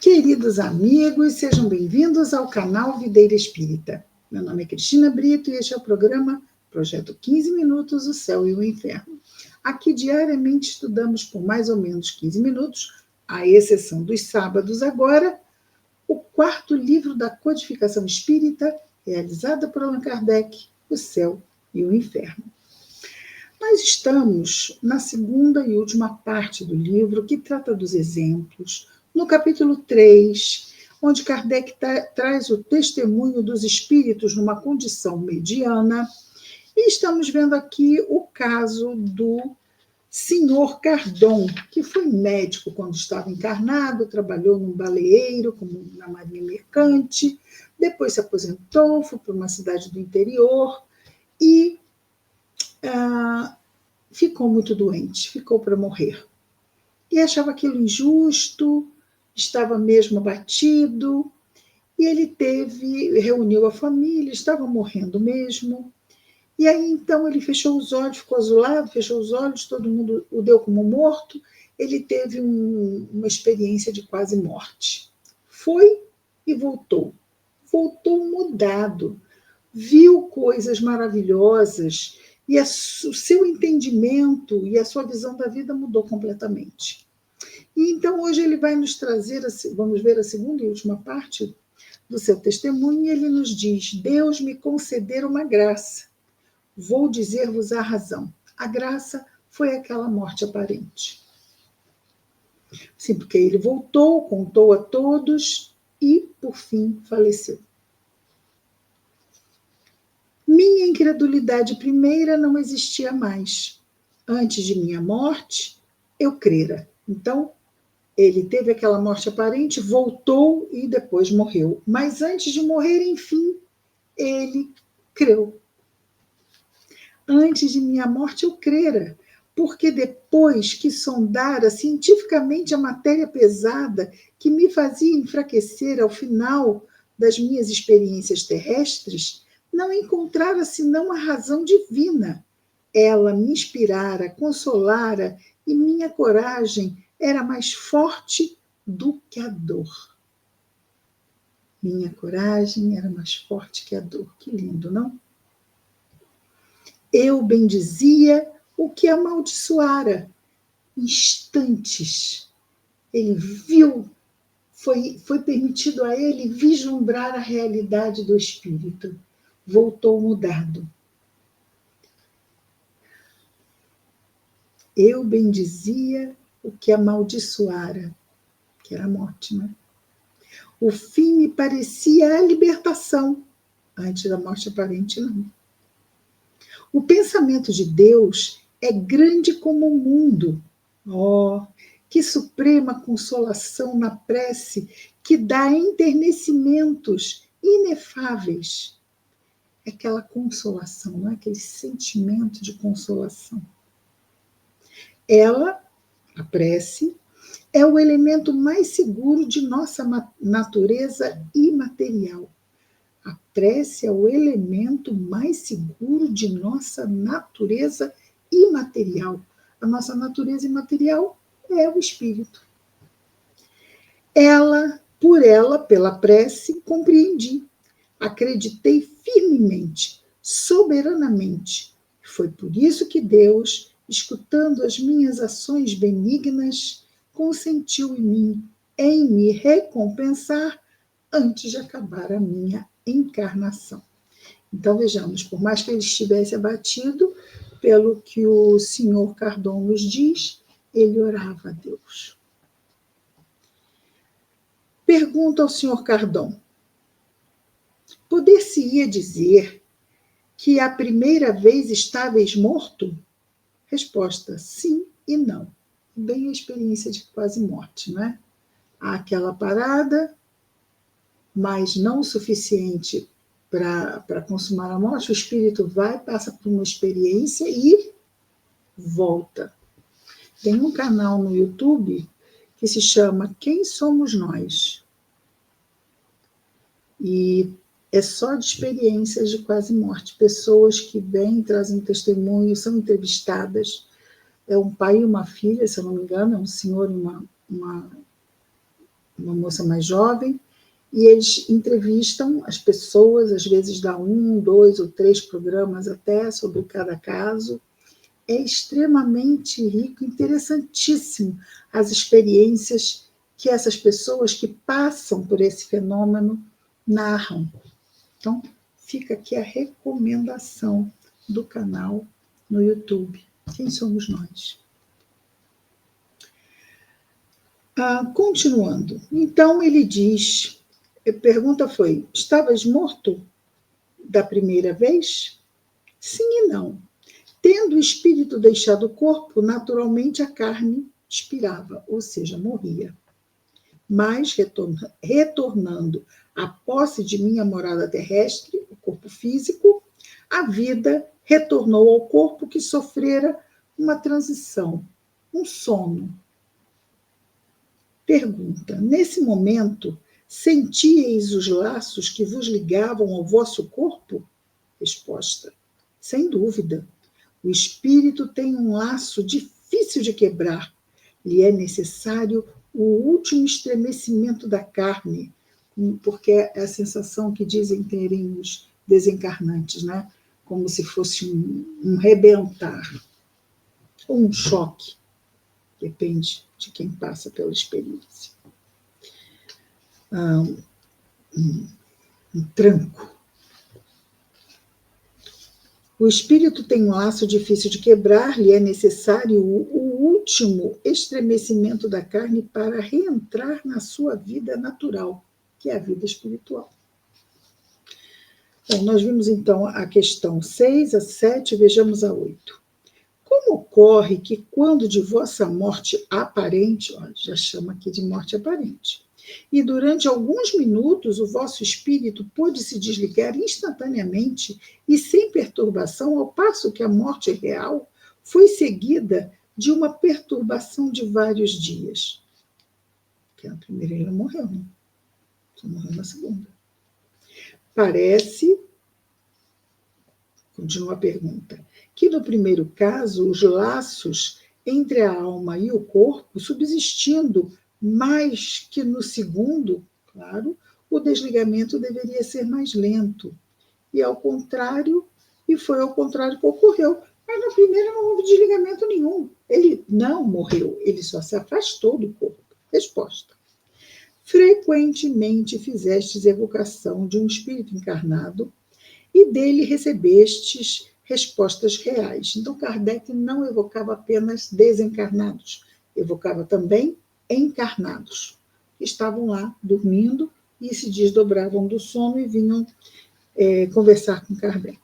Queridos amigos, sejam bem-vindos ao canal Videira Espírita. Meu nome é Cristina Brito e este é o programa Projeto 15 Minutos, o Céu e o Inferno. Aqui diariamente estudamos por mais ou menos 15 minutos, à exceção dos sábados agora, o quarto livro da codificação espírita, realizada por Allan Kardec, O Céu e o Inferno. Nós estamos na segunda e última parte do livro, que trata dos exemplos, no capítulo 3, onde Kardec traz o testemunho dos espíritos numa condição mediana, e estamos vendo aqui o caso do senhor Cardon, que foi médico quando estava encarnado, trabalhou num baleeiro, como na marinha mercante, depois se aposentou, foi para uma cidade do interior e ficou muito doente, ficou para morrer. E achava aquilo injusto, estava mesmo abatido, e ele reuniu a família, estava morrendo mesmo, e aí então ele fechou os olhos, ficou azulado, fechou os olhos, todo mundo o deu como morto, ele teve uma experiência de quase morte. Foi e voltou mudado, viu coisas maravilhosas, e o seu entendimento e a sua visão da vida mudou completamente. E então hoje ele vai nos trazer, vamos ver a segunda e última parte do seu testemunho, e ele nos diz: Deus me concedera uma graça, vou dizer-vos a razão. A graça foi aquela morte aparente. Sim, porque ele voltou, contou a todos e, por fim, faleceu. Minha incredulidade primeira não existia mais. Antes de minha morte, eu crera. Então, ele teve aquela morte aparente, voltou e depois morreu. Mas antes de morrer, enfim, ele creu. Antes de minha morte, eu crera, porque depois que sondara cientificamente a matéria pesada que me fazia enfraquecer ao final das minhas experiências terrestres, não encontrara senão a razão divina. Ela me inspirara, consolara, e minha coragem era mais forte do que a dor. Minha coragem era mais forte que a dor. Que lindo, não? Eu bendizia o que amaldiçoara. Instantes, ele viu, foi permitido a ele vislumbrar a realidade do espírito. Voltou mudado. Eu bendizia o que amaldiçoara, que era a morte, né? O fim me parecia a libertação, antes da morte aparente, não. O pensamento de Deus é grande como o mundo. Oh, que suprema consolação na prece que dá enternecimentos inefáveis. Aquela consolação, não é? Aquele sentimento de consolação. Ela, a prece, é o elemento mais seguro de nossa natureza imaterial. A prece é o elemento mais seguro de nossa natureza imaterial. A nossa natureza imaterial é o espírito. Por ela, pela prece, compreendi. Acreditei firmemente, soberanamente. Foi por isso que Deus, escutando as minhas ações benignas, consentiu em me recompensar antes de acabar a minha encarnação. Então, vejamos, por mais que ele estivesse abatido, pelo que o senhor Cardon nos diz, ele orava a Deus. Pergunta ao senhor Cardon: poder-se-ia dizer que a primeira vez estáveis morto? Resposta: sim e não. Bem a experiência de quase morte, não é? Há aquela parada, mas não o suficiente para consumar a morte. O espírito vai, passa por uma experiência e volta. Tem um canal no YouTube que se chama Quem Somos Nós? E é só de experiências de quase morte. Pessoas que vêm, trazem testemunho, são entrevistadas. É um pai e uma filha, se eu não me engano, é um senhor e uma uma moça mais jovem, e eles entrevistam as pessoas, às vezes dá 1, 2 ou 3 programas até sobre cada caso. É extremamente rico, interessantíssimo as experiências que essas pessoas que passam por esse fenômeno narram. Então, fica aqui a recomendação do canal no YouTube. Quem somos nós? Continuando. Então, ele diz, a pergunta foi, estavas morto da primeira vez? Sim e não. Tendo o espírito deixado o corpo, naturalmente a carne expirava, ou seja, morria. Mas, retornando à posse de minha morada terrestre, o corpo físico, a vida retornou ao corpo que sofrera uma transição, um sono. Pergunta: nesse momento, sentíeis os laços que vos ligavam ao vosso corpo? Resposta: sem dúvida. O espírito tem um laço difícil de quebrar. Lhe é necessário o último estremecimento da carne, porque é a sensação que dizem terem os desencarnantes, né? Como se fosse um rebentar, ou um choque. Depende de quem passa pela experiência. Um tranco. O espírito tem um laço difícil de quebrar, lhe é necessário o último estremecimento da carne para reentrar na sua vida natural, que é a vida espiritual. Bom, nós vimos então a questão 6, a 7, vejamos a 8. Como ocorre que quando de vossa morte aparente, ó, já chama aqui de morte aparente, e durante alguns minutos o vosso espírito pôde se desligar instantaneamente e sem perturbação, ao passo que a morte real foi seguida de uma perturbação de vários dias? Porque na primeira ele não morreu, né? Só morreu na segunda. Parece, continua a pergunta, que no primeiro caso os laços entre a alma e o corpo, subsistindo mais que no segundo, claro, o desligamento deveria ser mais lento. E foi ao contrário que ocorreu. Mas no primeiro não houve desligamento nenhum. Ele não morreu, ele só se afastou do corpo. Resposta: frequentemente fizestes evocação de um espírito encarnado e dele recebestes respostas reais. Então, Kardec não evocava apenas desencarnados, evocava também encarnados, que estavam lá dormindo e se desdobravam do sono e vinham conversar com Kardec.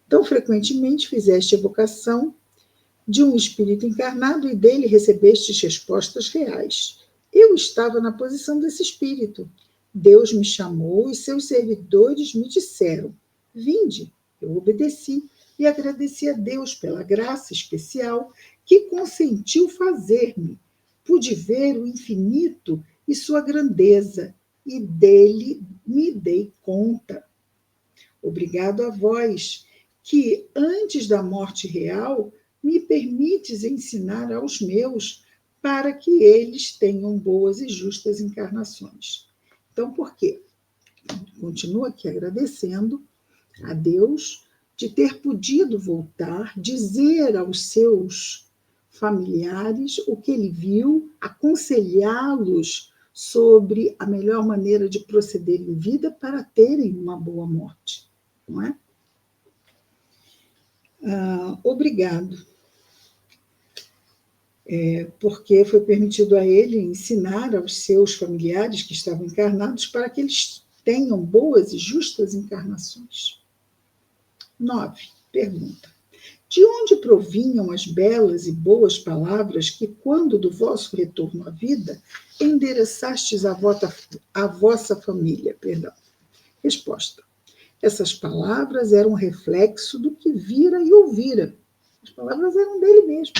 Então, frequentemente fizeste evocação de um espírito encarnado e dele recebestes respostas reais. Eu estava na posição desse espírito. Deus me chamou e seus servidores me disseram: vinde. Eu obedeci e agradeci a Deus pela graça especial que consentiu fazer-me. Pude ver o infinito e sua grandeza, e dele me dei conta. Obrigado a vós, que antes da morte real me permites ensinar aos meus, para que eles tenham boas e justas encarnações. Então, por quê? Continua aqui agradecendo a Deus de ter podido voltar, dizer aos seus familiares o que ele viu, aconselhá-los sobre a melhor maneira de proceder em vida para terem uma boa morte, não é? Obrigado, porque foi permitido a ele ensinar aos seus familiares que estavam encarnados para que eles tenham boas e justas encarnações. 9. Pergunta: de onde provinham as belas e boas palavras que, quando do vosso retorno à vida, endereçastes à vossa família? Resposta: essas palavras eram reflexo do que vira e ouvira. As palavras eram dele mesmo.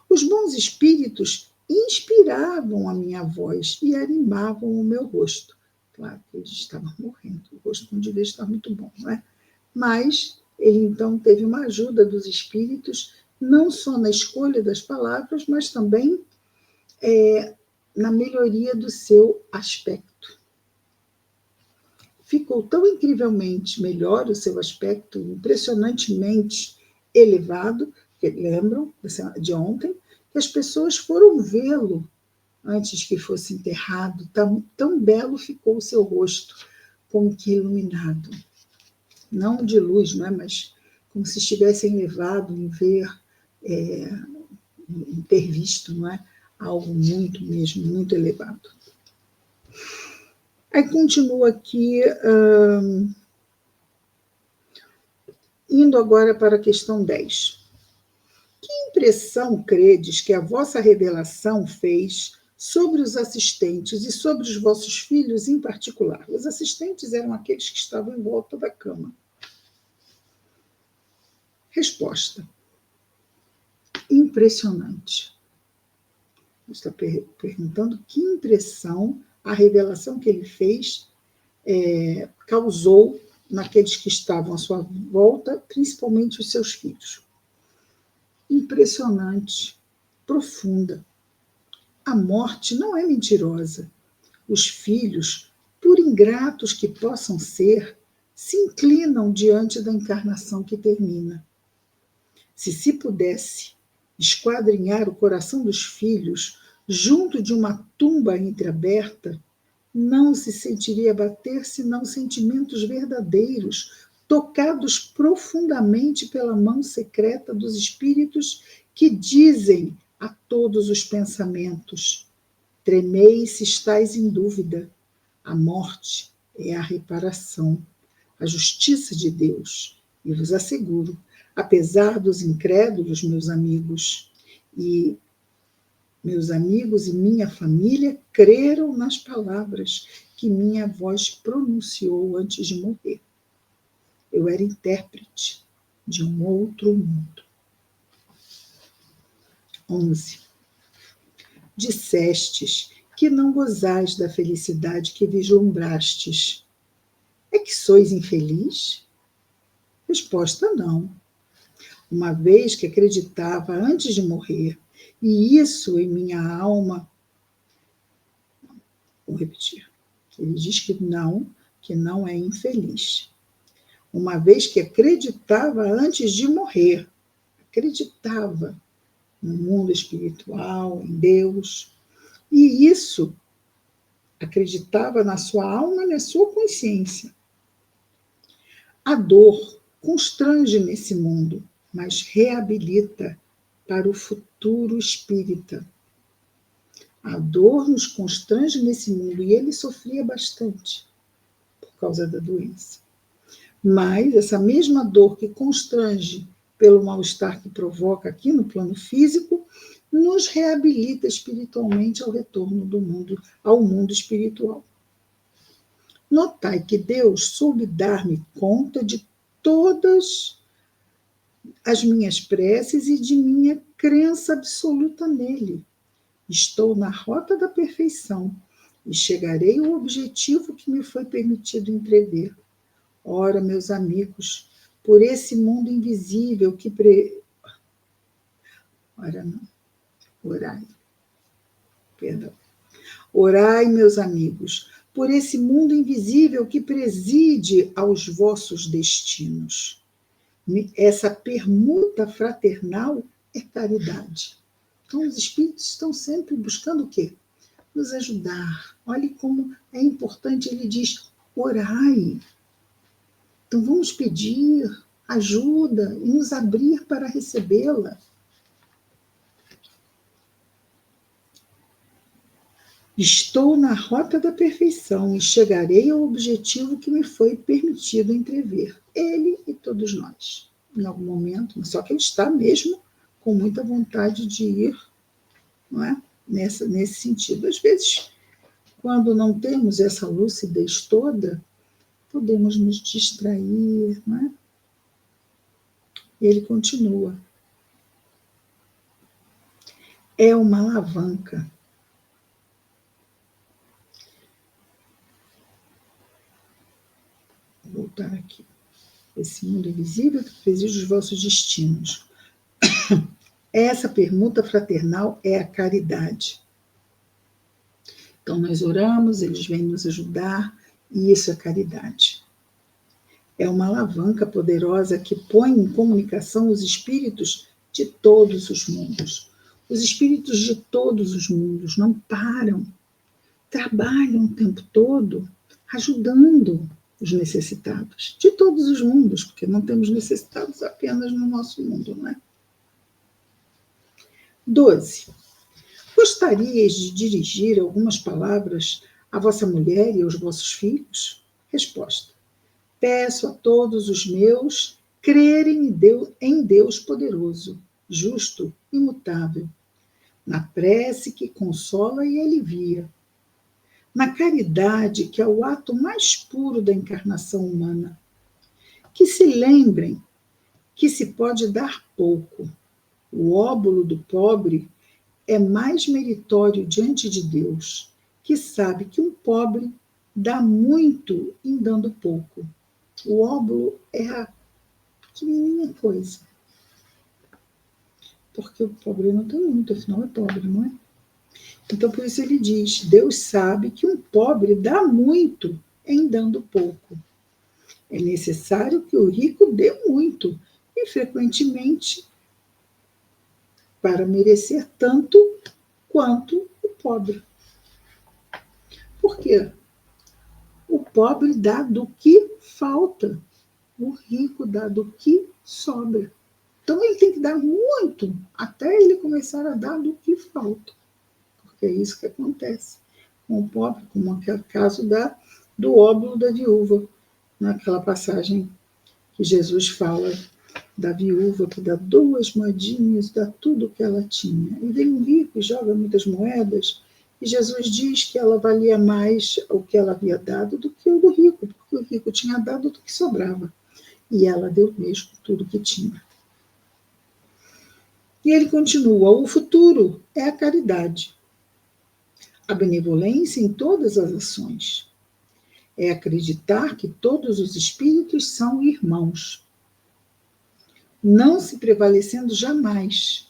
Os bons espíritos inspiravam a minha voz e animavam o meu rosto. Claro que eles estavam morrendo, o rosto não devia estar muito bom, não é? Mas ele então teve uma ajuda dos espíritos, não só na escolha das palavras, mas também na melhoria do seu aspecto. Ficou tão incrivelmente melhor o seu aspecto, impressionantemente elevado, que lembram de ontem, que as pessoas foram vê-lo antes que fosse enterrado. Tão belo ficou o seu rosto, como que iluminado. Não de luz, não é? Mas como se estivessem levado em ver, em ter visto, não é? Algo muito mesmo, muito elevado. Aí continua aqui, indo agora para a questão 10. Que impressão credes que a vossa revelação fez sobre os assistentes e sobre os vossos filhos em particular? Os assistentes eram aqueles que estavam em volta da cama. Resposta. Impressionante. Está perguntando que impressão a revelação que ele fez causou naqueles que estavam à sua volta, principalmente os seus filhos. Impressionante, profunda. A morte não é mentirosa. Os filhos, por ingratos que possam ser, se inclinam diante da encarnação que termina. Se pudesse esquadrinhar o coração dos filhos junto de uma tumba entreaberta, não se sentiria bater senão sentimentos verdadeiros, tocados profundamente pela mão secreta dos espíritos que dizem a todos os pensamentos: tremei se estáis em dúvida. A morte é a reparação, a justiça de Deus. E vos asseguro, apesar dos incrédulos, meus amigos e minha família creram nas palavras que minha voz pronunciou antes de morrer. Eu era intérprete de um outro mundo. 11. Dissestes que não gozais da felicidade que vislumbrastes. É que sois infeliz? Resposta: não. Uma vez que acreditava antes de morrer, e isso em minha alma. Vou repetir. Ele diz que não é infeliz. Uma vez que acreditava antes de morrer, acreditava no mundo espiritual, em Deus, e isso acreditava na sua alma, na sua consciência. A dor constrange nesse mundo, mas reabilita para o futuro espírita. A dor nos constrange nesse mundo, e ele sofria bastante por causa da doença. Mas essa mesma dor que constrange pelo mal-estar que provoca aqui no plano físico, nos reabilita espiritualmente ao retorno ao mundo espiritual. Notai que Deus soube dar-me conta de todas as minhas preces e de minha crença absoluta nele. Estou na rota da perfeição e chegarei ao objetivo que me foi permitido entrever. Ora, meus amigos, por esse mundo invisível que Orai, meus amigos, por esse mundo invisível que preside aos vossos destinos. Essa permuta fraternal é caridade. Então, os espíritos estão sempre buscando o quê? Nos ajudar. Olhe como é importante, ele diz, orai. Então, vamos pedir ajuda e nos abrir para recebê-la. Estou na rota da perfeição e chegarei ao objetivo que me foi permitido entrever. Ele e todos nós, em algum momento, só que ele está mesmo com muita vontade de ir, não é? Nesse sentido. Às vezes, quando não temos essa lucidez toda, podemos nos distrair, não é? E ele continua. É uma alavanca. Vou voltar aqui. Esse mundo invisível que preside os vossos destinos. Essa permuta fraternal é a caridade. Então, nós oramos, eles vêm nos ajudar, e isso é caridade. É uma alavanca poderosa que põe em comunicação os espíritos de todos os mundos. Os espíritos de todos os mundos não param, trabalham o tempo todo ajudando os necessitados, de todos os mundos, porque não temos necessitados apenas no nosso mundo, não é? 12. Gostarias de dirigir algumas palavras à vossa mulher e aos vossos filhos? Resposta. Peço a todos os meus crerem em Deus poderoso, justo, imutável, na prece que consola e alivia, na caridade que é o ato mais puro da encarnação humana, que se lembrem que se pode dar pouco. O óbolo do pobre é mais meritório diante de Deus, que sabe que um pobre dá muito em dando pouco. O óbolo é a pequenininha coisa. Porque o pobre não tem muito, afinal é pobre, não é? Então, por isso ele diz, Deus sabe que um pobre dá muito em dando pouco. É necessário que o rico dê muito, e frequentemente para merecer tanto quanto o pobre. Por quê? O pobre dá do que falta, o rico dá do que sobra. Então ele tem que dar muito até ele começar a dar do que falta. Porque é isso que acontece com o pobre, como aquele caso do óbolo da viúva, naquela passagem que Jesus fala da viúva que dá 2 moedinhas, dá tudo o que ela tinha. E vem um rico e joga muitas moedas, e Jesus diz que ela valia mais o que ela havia dado do que o do rico, porque o rico tinha dado do que sobrava. E ela deu mesmo tudo que tinha. E ele continua, o futuro é a caridade, a benevolência em todas as ações. É acreditar que todos os espíritos são irmãos, não se prevalecendo jamais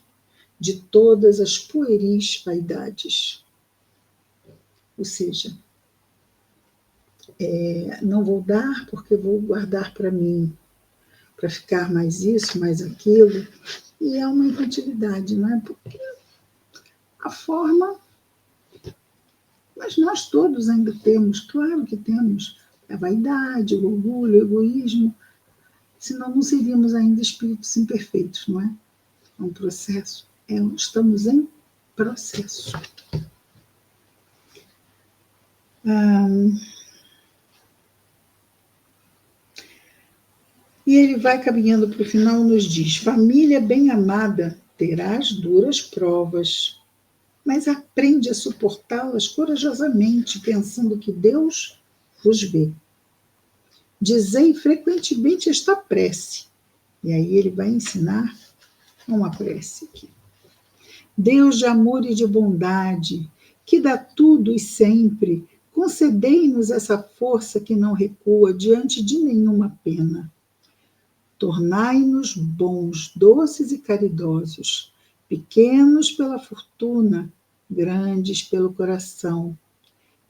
de todas as pueris vaidades. Ou seja, não vou dar porque vou guardar para mim, para ficar mais isso, mais aquilo. E é uma infantilidade, não é? Porque a forma, mas nós todos ainda temos, claro que temos, a vaidade, o orgulho, o egoísmo, senão não seríamos ainda espíritos imperfeitos, não é? É um processo, estamos em processo. E ele vai caminhando para o final e nos diz, família bem amada, terás duras provas, mas aprende a suportá-las corajosamente, pensando que Deus vos vê. Dizei frequentemente esta prece, e aí ele vai ensinar uma prece aqui. Deus de amor e de bondade, que dá tudo e sempre, concedei-nos essa força que não recua diante de nenhuma pena. Tornai-nos bons, doces e caridosos, pequenos pela fortuna, grandes pelo coração.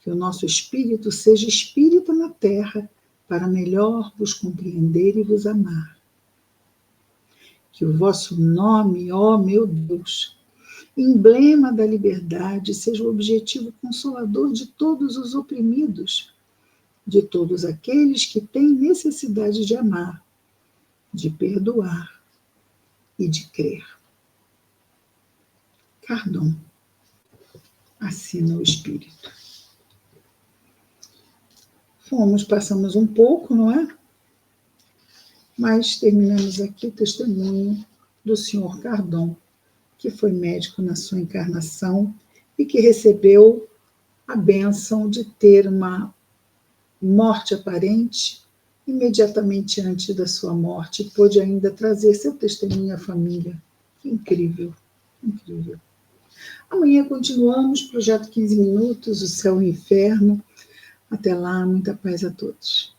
Que o nosso espírito seja espírito na terra, para melhor vos compreender e vos amar. Que o vosso nome, ó meu Deus, emblema da liberdade, seja o objetivo consolador de todos os oprimidos, de todos aqueles que têm necessidade de amar, de perdoar e de crer. Cardon, assina o Espírito. Passamos um pouco, não é? Mas terminamos aqui o testemunho do senhor Cardon, que foi médico na sua encarnação e que recebeu a bênção de ter uma morte aparente imediatamente antes da sua morte, e pôde ainda trazer seu testemunho à família. Incrível, incrível. Amanhã continuamos, projeto 15 minutos, o céu e o inferno. Até lá, muita paz a todos.